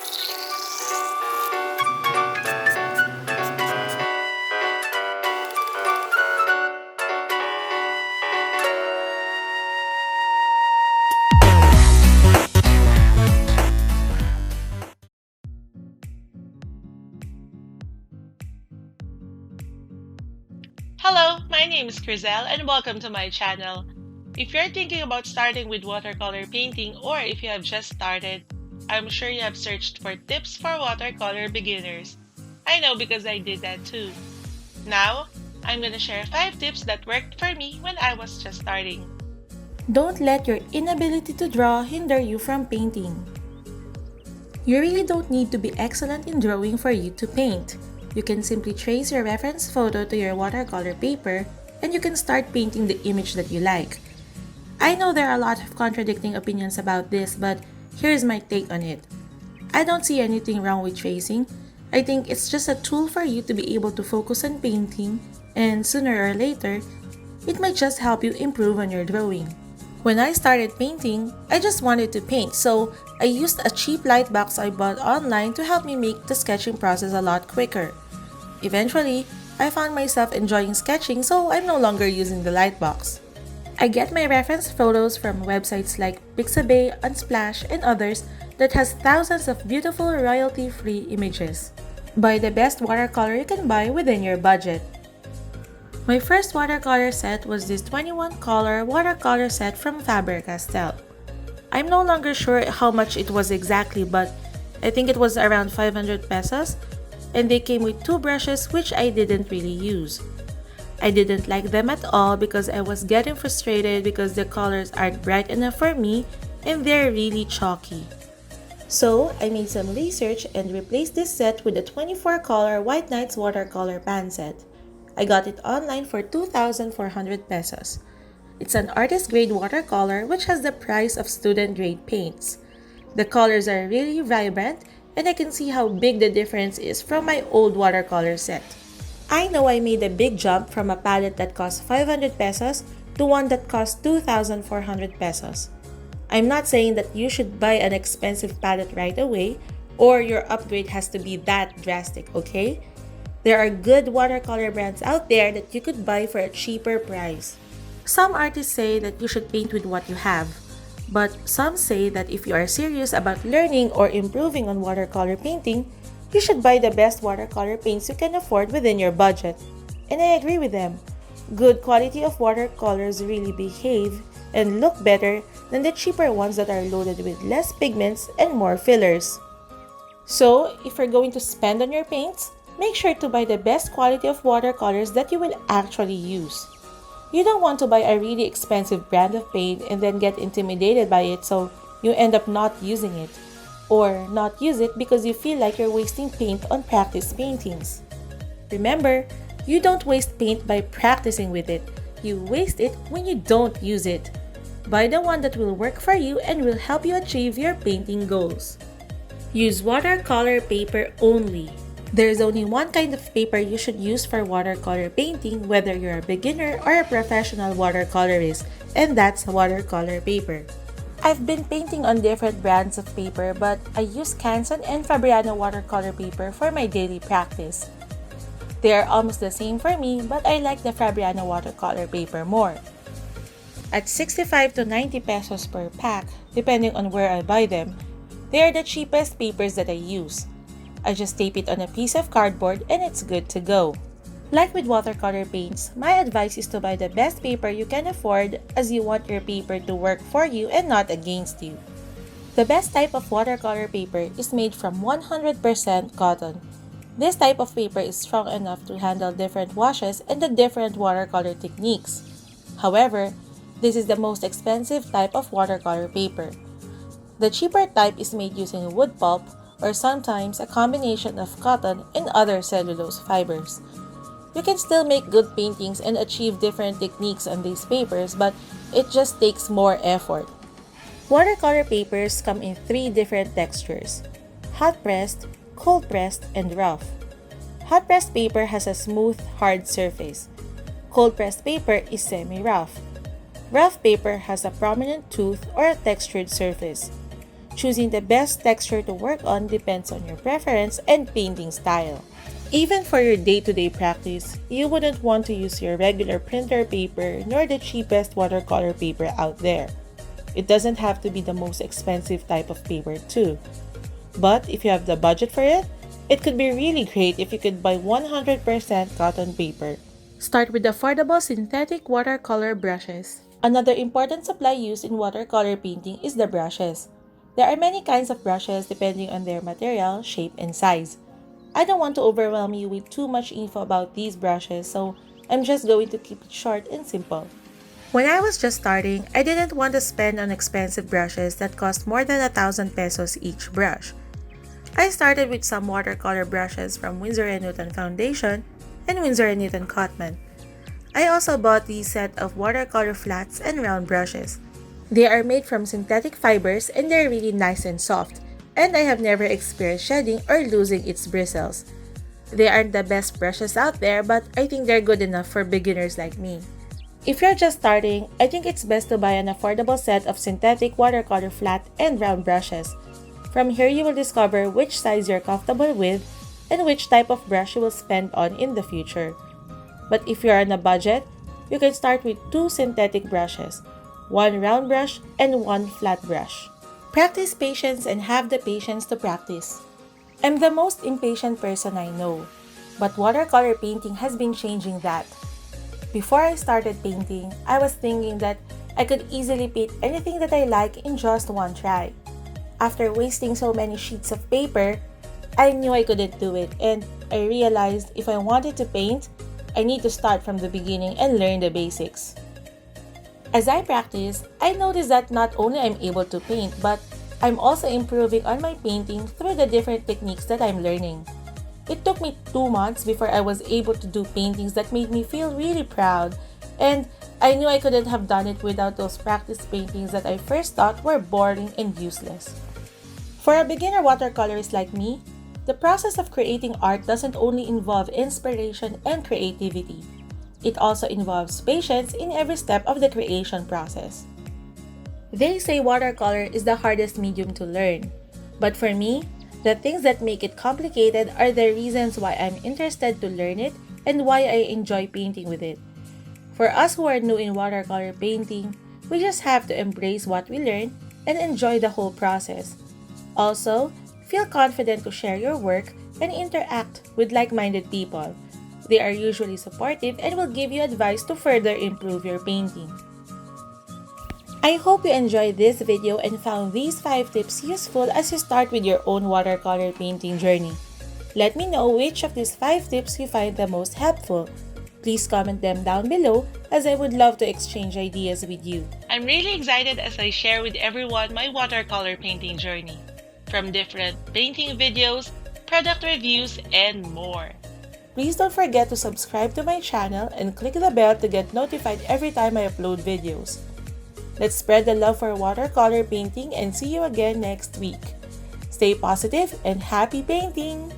Hello, my name is Crizel and welcome to my channel. If you're thinking about starting with watercolor painting or if you have just started, I'm sure you have searched for tips for watercolor beginners. I know because I did that too. Now, I'm gonna share 5 tips that worked for me when I was just starting. Don't let your inability to draw hinder you from painting. You really don't need to be excellent in drawing for you to paint. You can simply trace your reference photo to your watercolor paper and you can start painting the image that you like. I know there are a lot of contradicting opinions about this, but here's my take on it. I don't see anything wrong with tracing. I think it's just a tool for you to be able to focus on painting, and sooner or later, it might just help you improve on your drawing. When I started painting, I just wanted to paint, so I used a cheap light box I bought online to help me make the sketching process a lot quicker. Eventually, I found myself enjoying sketching, so I'm no longer using the light box. I get my reference photos from websites like Pixabay, Unsplash, and others that has thousands of beautiful royalty-free images. Buy the best watercolor you can buy within your budget. My first watercolor set was this 21 color watercolor set from Faber-Castell. I'm no longer sure how much it was exactly, but I think it was around 500 pesos, and they came with 2 brushes which I didn't really use. I didn't like them at all because I was getting frustrated because the colors aren't bright enough for me and they're really chalky. So, I made some research and replaced this set with a 24 color White Nights watercolor pan set. I got it online for 2,400 pesos. It's an artist grade watercolor which has the price of student grade paints. The colors are really vibrant and I can see how big the difference is from my old watercolor set. I know I made a big jump from a palette that cost 500 pesos to one that cost 2,400 pesos. I'm not saying that you should buy an expensive palette right away or your upgrade has to be that drastic, okay? There are good watercolor brands out there that you could buy for a cheaper price. Some artists say that you should paint with what you have, but some say that if you are serious about learning or improving on watercolor painting, you should buy the best watercolor paints you can afford within your budget. And I agree with them. Good quality of watercolors really behave and look better than the cheaper ones that are loaded with less pigments and more fillers. So, if you're going to spend on your paints, make sure to buy the best quality of watercolors that you will actually use. You don't want to buy a really expensive brand of paint and then get intimidated by it so you end up not using it. Or not use it because you feel like you're wasting paint on practice paintings. Remember, you don't waste paint by practicing with it. You waste it when you don't use it. Buy the one that will work for you and will help you achieve your painting goals. Use watercolor paper only. There is only one kind of paper you should use for watercolor painting, whether you're a beginner or a professional watercolorist, and that's watercolor paper. I've been painting on different brands of paper, but I use Canson and Fabriano watercolor paper for my daily practice. They are almost the same for me, but I like the Fabriano watercolor paper more. At 65 to 90 pesos per pack, depending on where I buy them, they are the cheapest papers that I use. I just tape it on a piece of cardboard and it's good to go. Like with watercolor paints, my advice is to buy the best paper you can afford as you want your paper to work for you and not against you. The best type of watercolor paper is made from 100% cotton. This type of paper is strong enough to handle different washes and the different watercolor techniques. However, this is the most expensive type of watercolor paper. The cheaper type is made using wood pulp or sometimes a combination of cotton and other cellulose fibers. You can still make good paintings and achieve different techniques on these papers, but it just takes more effort. Watercolor papers come in 3 different textures: hot pressed, cold pressed, and rough. Hot pressed paper has a smooth, hard surface. Cold pressed paper is semi-rough. Rough paper has a prominent tooth or a textured surface. Choosing the best texture to work on depends on your preference and painting style. Even for your day-to-day practice, you wouldn't want to use your regular printer paper nor the cheapest watercolor paper out there. It doesn't have to be the most expensive type of paper too. But if you have the budget for it, it could be really great if you could buy 100% cotton paper. Start with affordable synthetic watercolor brushes. Another important supply used in watercolor painting is the brushes. There are many kinds of brushes depending on their material, shape, and size. I don't want to overwhelm you with too much info about these brushes, so I'm just going to keep it short and simple. When I was just starting, I didn't want to spend on expensive brushes that cost more than 1,000 pesos each brush. I started with some watercolor brushes from Winsor & Newton Foundation and Winsor & Newton Cotman. I also bought these set of watercolor flats and round brushes. They are made from synthetic fibers and they're really nice and soft, and I have never experienced shedding or losing its bristles. They aren't the best brushes out there, but I think they're good enough for beginners like me. If you're just starting, I think it's best to buy an affordable set of synthetic watercolor flat and round brushes. From here, you will discover which size you're comfortable with and which type of brush you will spend on in the future. But if you're on a budget, you can start with 2 synthetic brushes, 1 round brush and 1 flat brush. Practice patience and have the patience to practice. I'm the most impatient person I know, but watercolor painting has been changing that. Before I started painting, I was thinking that I could easily paint anything that I like in just one try. After wasting so many sheets of paper, I knew I couldn't do it, and I realized if I wanted to paint, I need to start from the beginning and learn the basics. As I practice, I noticed that not only I'm able to paint, but I'm also improving on my painting through the different techniques that I'm learning. It took me 2 months before I was able to do paintings that made me feel really proud, and I knew I couldn't have done it without those practice paintings that I first thought were boring and useless. For a beginner watercolorist like me, the process of creating art doesn't only involve inspiration and creativity. It also involves patience in every step of the creation process. They say watercolor is the hardest medium to learn, but for me, the things that make it complicated are the reasons why I'm interested to learn it and why I enjoy painting with it. For us who are new in watercolor painting, we just have to embrace what we learn and enjoy the whole process. Also, feel confident to share your work and interact with like-minded people. They are usually supportive and will give you advice to further improve your painting. I hope you enjoyed this video and found these 5 tips useful as you start with your own watercolor painting journey. Let me know which of these 5 tips you find the most helpful. Please comment them down below as I would love to exchange ideas with you. I'm really excited as I share with everyone my watercolor painting journey, from different painting videos, product reviews, and more. Please don't forget to subscribe to my channel and click the bell to get notified every time I upload videos. Let's spread the love for watercolor painting and see you again next week. Stay positive and happy painting!